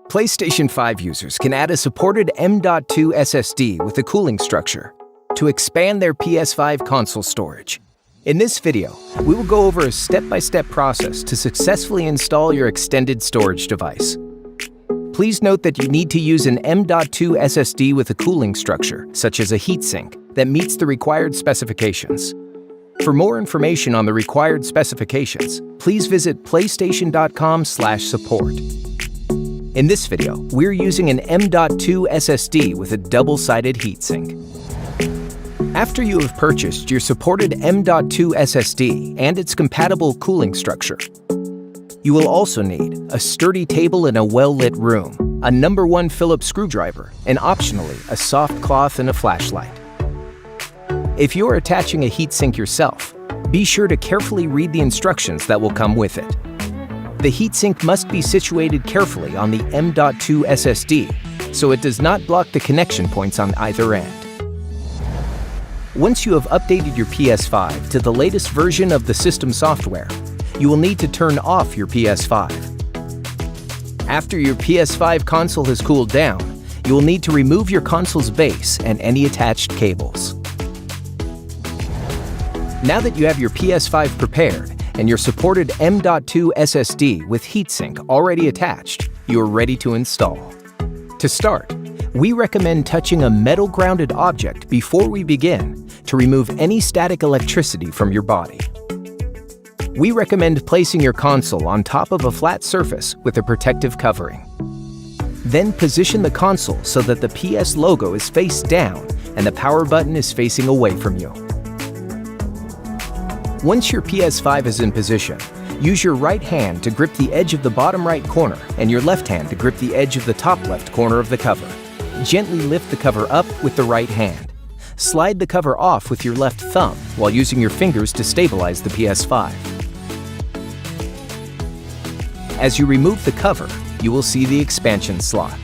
PlayStation 5 users can add a supported M.2 SSD with a cooling structure to expand their PS5 console storage. In this video, we will go over a step-by-step process to successfully install your extended storage device. Please note that you need to use an M.2 SSD with a cooling structure, such as a heatsink, that meets the required specifications. For more information on the required specifications, please visit playstation.com/support. In this video, we're using an M.2 SSD with a double-sided heatsink. After you have purchased your supported M.2 SSD and its compatible cooling structure, you will also need a sturdy table in a well-lit room, a No. 1 Phillips screwdriver, and optionally, a soft cloth and a flashlight. If you're attaching a heatsink yourself, be sure to carefully read the instructions that will come with it. The heatsink must be situated carefully on the M.2 SSD, so it does not block the connection points on either end. Once you have updated your PS5 to the latest version of the system software, you will need to turn off your PS5. After your PS5 console has cooled down, you will need to remove your console's base and any attached cables. Now that you have your PS5 prepared and your supported M.2 SSD with heatsink already attached, you are ready to install. To start, we recommend touching a metal-grounded object before we begin to remove any static electricity from your body. We recommend placing your console on top of a flat surface with a protective covering. Then position the console so that the PS logo is face down and the power button is facing away from you. Once your PS5 is in position, use your right hand to grip the edge of the bottom right corner and your left hand to grip the edge of the top left corner of the cover. Gently lift the cover up with the right hand. Slide the cover off with your left thumb while using your fingers to stabilize the PS5. As you remove the cover, you will see the expansion slot.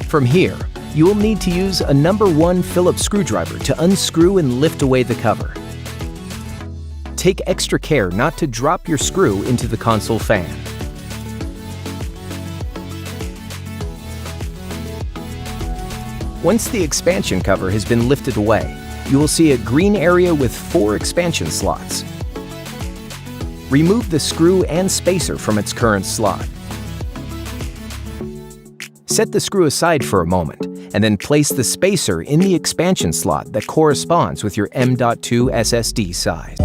From here, you will need to use a No. 1 Phillips screwdriver to unscrew and lift away the cover. Take extra care not to drop your screw into the console fan. Once the expansion cover has been lifted away, you will see a green area with 4 expansion slots. Remove the screw and spacer from its current slot. Set the screw aside for a moment, and then place the spacer in the expansion slot that corresponds with your M.2 SSD size.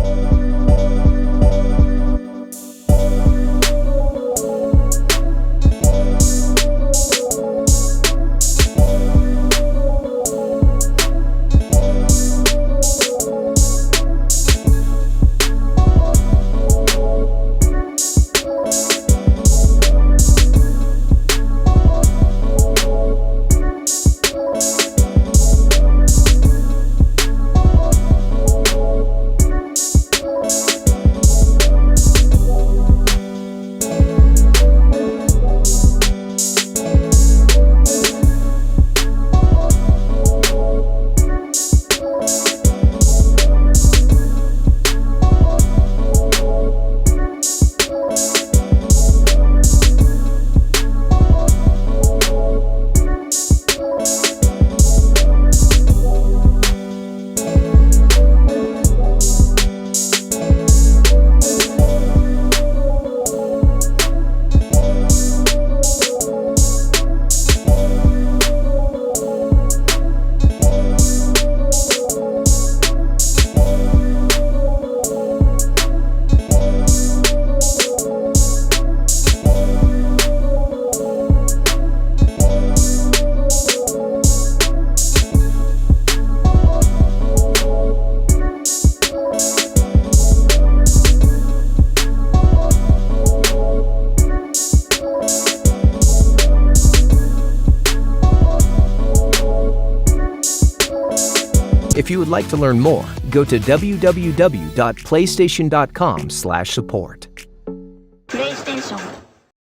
If you would like to learn more, go to www.playstation.com/support.